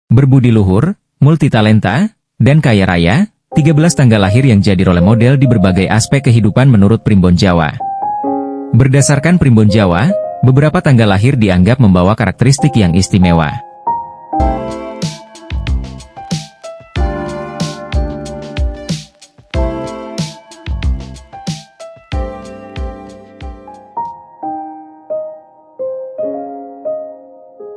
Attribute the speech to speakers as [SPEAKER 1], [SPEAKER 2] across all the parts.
[SPEAKER 1] Berbudi luhur, multitalenta, dan kaya raya, 13 tanggal lahir yang jadi role model di berbagai aspek kehidupan menurut Primbon Jawa. Berdasarkan Primbon Jawa, beberapa tanggal lahir dianggap membawa karakteristik yang istimewa.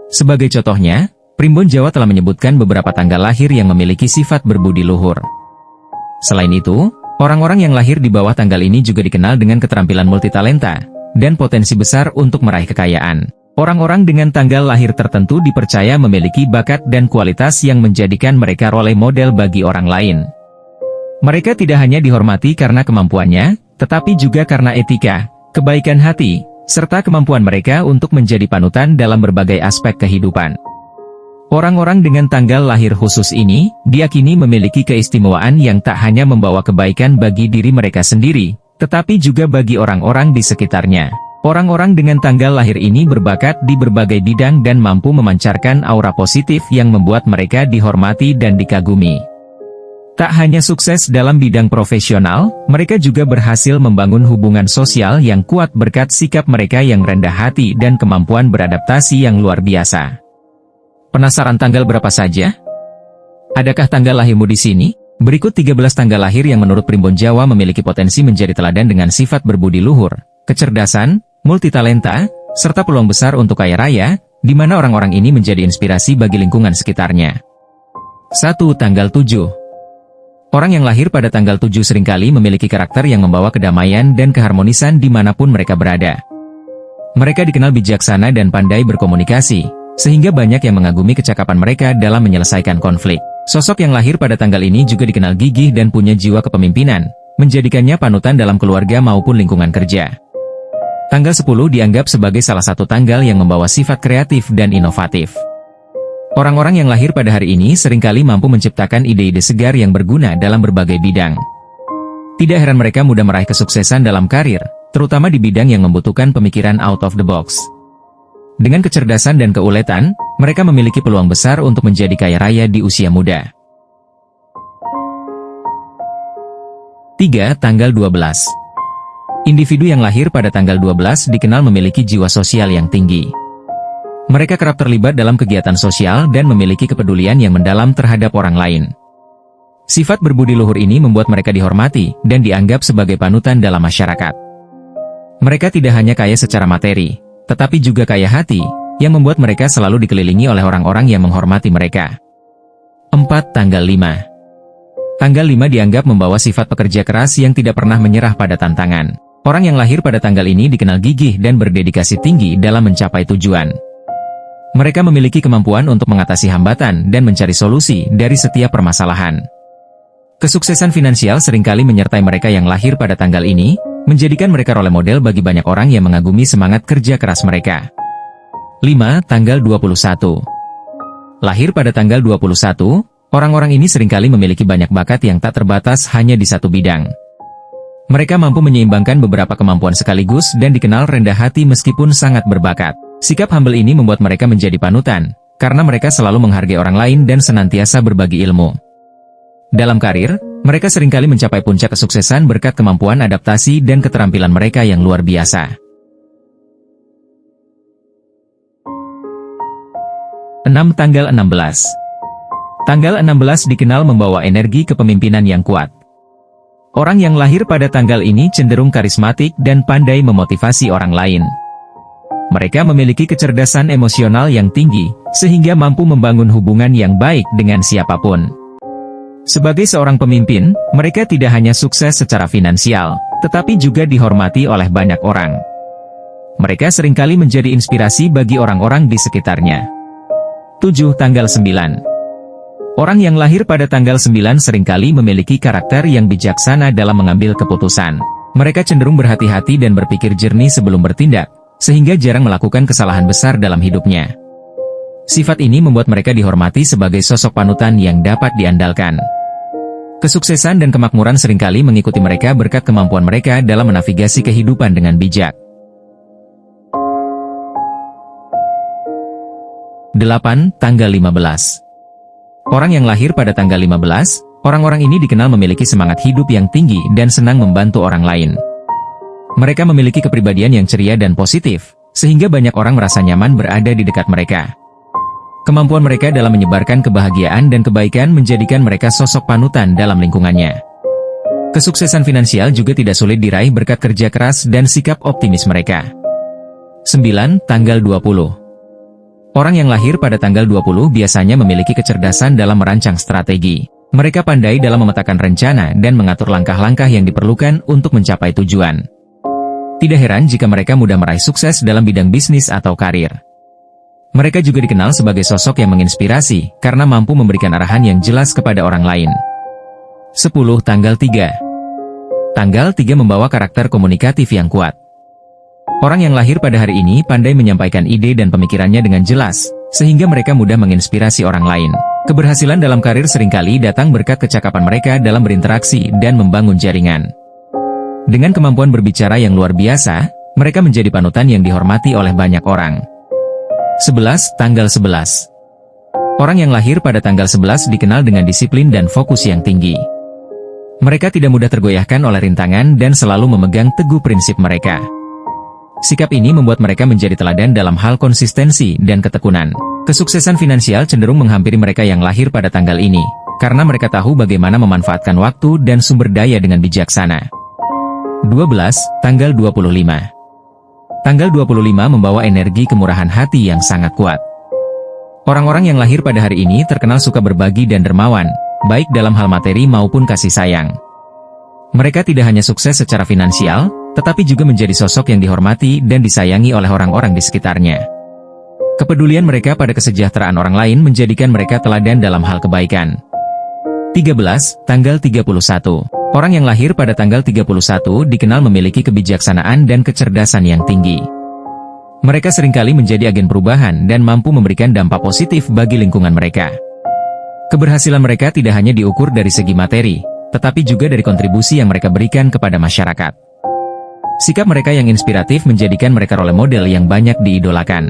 [SPEAKER 1] Sebagai contohnya, Primbon Jawa telah menyebutkan beberapa tanggal lahir yang memiliki sifat berbudi luhur. Selain itu, orang-orang yang lahir di bawah tanggal ini juga dikenal dengan keterampilan multitalenta, dan potensi besar untuk meraih kekayaan. Orang-orang dengan tanggal lahir tertentu dipercaya memiliki bakat dan kualitas yang menjadikan mereka role model bagi orang lain. Mereka tidak hanya dihormati karena kemampuannya, tetapi juga karena etika, kebaikan hati, serta kemampuan mereka untuk menjadi panutan dalam berbagai aspek kehidupan. Orang-orang dengan tanggal lahir khusus ini, diyakini memiliki keistimewaan yang tak hanya membawa kebaikan bagi diri mereka sendiri, tetapi juga bagi orang-orang di sekitarnya. Orang-orang dengan tanggal lahir ini berbakat di berbagai bidang dan mampu memancarkan aura positif yang membuat mereka dihormati dan dikagumi. Tak hanya sukses dalam bidang profesional, mereka juga berhasil membangun hubungan sosial yang kuat berkat sikap mereka yang rendah hati dan kemampuan beradaptasi yang luar biasa. Penasaran tanggal berapa saja? Adakah tanggal lahirmu di sini? Berikut 13 tanggal lahir yang menurut Primbon Jawa memiliki potensi menjadi teladan dengan sifat berbudi luhur, kecerdasan, multitalenta, serta peluang besar untuk kaya raya, di mana orang-orang ini menjadi inspirasi bagi lingkungan sekitarnya. 1. Tanggal 7. Orang yang lahir pada tanggal 7 seringkali memiliki karakter yang membawa kedamaian dan keharmonisan dimanapun mereka berada. Mereka dikenal bijaksana dan pandai berkomunikasi, sehingga banyak yang mengagumi kecakapan mereka dalam menyelesaikan konflik. Sosok yang lahir pada tanggal ini juga dikenal gigih dan punya jiwa kepemimpinan, menjadikannya panutan dalam keluarga maupun lingkungan kerja. Tanggal 10 dianggap sebagai salah satu tanggal yang membawa sifat kreatif dan inovatif. Orang-orang yang lahir pada hari ini seringkali mampu menciptakan ide-ide segar yang berguna dalam berbagai bidang. Tidak heran mereka mudah meraih kesuksesan dalam karir, terutama di bidang yang membutuhkan pemikiran out of the box. Dengan kecerdasan dan keuletan, mereka memiliki peluang besar untuk menjadi kaya raya di usia muda. 3. Tanggal 12. Individu yang lahir pada tanggal 12 dikenal memiliki jiwa sosial yang tinggi. Mereka kerap terlibat dalam kegiatan sosial dan memiliki kepedulian yang mendalam terhadap orang lain. Sifat berbudi luhur ini membuat mereka dihormati dan dianggap sebagai panutan dalam masyarakat. Mereka tidak hanya kaya secara materi, tetapi juga kaya hati, yang membuat mereka selalu dikelilingi oleh orang-orang yang menghormati mereka. 4. Tanggal 5. Tanggal 5 dianggap membawa sifat pekerja keras yang tidak pernah menyerah pada tantangan. Orang yang lahir pada tanggal ini dikenal gigih dan berdedikasi tinggi dalam mencapai tujuan. Mereka memiliki kemampuan untuk mengatasi hambatan dan mencari solusi dari setiap permasalahan. Kesuksesan finansial seringkali menyertai mereka yang lahir pada tanggal ini, menjadikan mereka role model bagi banyak orang yang mengagumi semangat kerja keras mereka. 5. Tanggal 21. Lahir pada tanggal 21, orang-orang ini seringkali memiliki banyak bakat yang tak terbatas hanya di satu bidang. Mereka mampu menyeimbangkan beberapa kemampuan sekaligus dan dikenal rendah hati meskipun sangat berbakat. Sikap humble ini membuat mereka menjadi panutan, karena mereka selalu menghargai orang lain dan senantiasa berbagi ilmu. Dalam karir, mereka seringkali mencapai puncak kesuksesan berkat kemampuan adaptasi dan keterampilan mereka yang luar biasa. 6. Tanggal 16. Tanggal 16 dikenal membawa energi kepemimpinan yang kuat. Orang yang lahir pada tanggal ini cenderung karismatik dan pandai memotivasi orang lain. Mereka memiliki kecerdasan emosional yang tinggi, sehingga mampu membangun hubungan yang baik dengan siapapun. Sebagai seorang pemimpin, mereka tidak hanya sukses secara finansial, tetapi juga dihormati oleh banyak orang. Mereka seringkali menjadi inspirasi bagi orang-orang di sekitarnya. 7. Tanggal 9. Orang yang lahir pada tanggal 9 seringkali memiliki karakter yang bijaksana dalam mengambil keputusan. Mereka cenderung berhati-hati dan berpikir jernih sebelum bertindak, sehingga jarang melakukan kesalahan besar dalam hidupnya. Sifat ini membuat mereka dihormati sebagai sosok panutan yang dapat diandalkan. Kesuksesan dan kemakmuran seringkali mengikuti mereka berkat kemampuan mereka dalam menavigasi kehidupan dengan bijak. 8. Tanggal 15. Orang yang lahir pada tanggal 15, orang-orang ini dikenal memiliki semangat hidup yang tinggi dan senang membantu orang lain. Mereka memiliki kepribadian yang ceria dan positif, sehingga banyak orang merasa nyaman berada di dekat mereka. Kemampuan mereka dalam menyebarkan kebahagiaan dan kebaikan menjadikan mereka sosok panutan dalam lingkungannya. Kesuksesan finansial juga tidak sulit diraih berkat kerja keras dan sikap optimis mereka. 9. Tanggal 20. Orang yang lahir pada tanggal 20 biasanya memiliki kecerdasan dalam merancang strategi. Mereka pandai dalam memetakan rencana dan mengatur langkah-langkah yang diperlukan untuk mencapai tujuan. Tidak heran jika mereka mudah meraih sukses dalam bidang bisnis atau karir. Mereka juga dikenal sebagai sosok yang menginspirasi karena mampu memberikan arahan yang jelas kepada orang lain. 10. Tanggal 3. Tanggal 3 membawa karakter komunikatif yang kuat. Orang yang lahir pada hari ini pandai menyampaikan ide dan pemikirannya dengan jelas, sehingga mereka mudah menginspirasi orang lain. Keberhasilan dalam karir seringkali datang berkat kecakapan mereka dalam berinteraksi dan membangun jaringan. Dengan kemampuan berbicara yang luar biasa, mereka menjadi panutan yang dihormati oleh banyak orang. 11. Tanggal 11. Orang yang lahir pada tanggal 11 dikenal dengan disiplin dan fokus yang tinggi. Mereka tidak mudah tergoyahkan oleh rintangan dan selalu memegang teguh prinsip mereka. Sikap ini membuat mereka menjadi teladan dalam hal konsistensi dan ketekunan. Kesuksesan finansial cenderung menghampiri mereka yang lahir pada tanggal ini, karena mereka tahu bagaimana memanfaatkan waktu dan sumber daya dengan bijaksana. 12. Tanggal 25. Tanggal 25 membawa energi kemurahan hati yang sangat kuat. Orang-orang yang lahir pada hari ini terkenal suka berbagi dan dermawan, baik dalam hal materi maupun kasih sayang. Mereka tidak hanya sukses secara finansial, tetapi juga menjadi sosok yang dihormati dan disayangi oleh orang-orang di sekitarnya. Kepedulian mereka pada kesejahteraan orang lain menjadikan mereka teladan dalam hal kebaikan. 13. Tanggal 31. Orang yang lahir pada tanggal 31 dikenal memiliki kebijaksanaan dan kecerdasan yang tinggi. Mereka seringkali menjadi agen perubahan dan mampu memberikan dampak positif bagi lingkungan mereka. Keberhasilan mereka tidak hanya diukur dari segi materi, tetapi juga dari kontribusi yang mereka berikan kepada masyarakat. Sikap mereka yang inspiratif menjadikan mereka role model yang banyak diidolakan.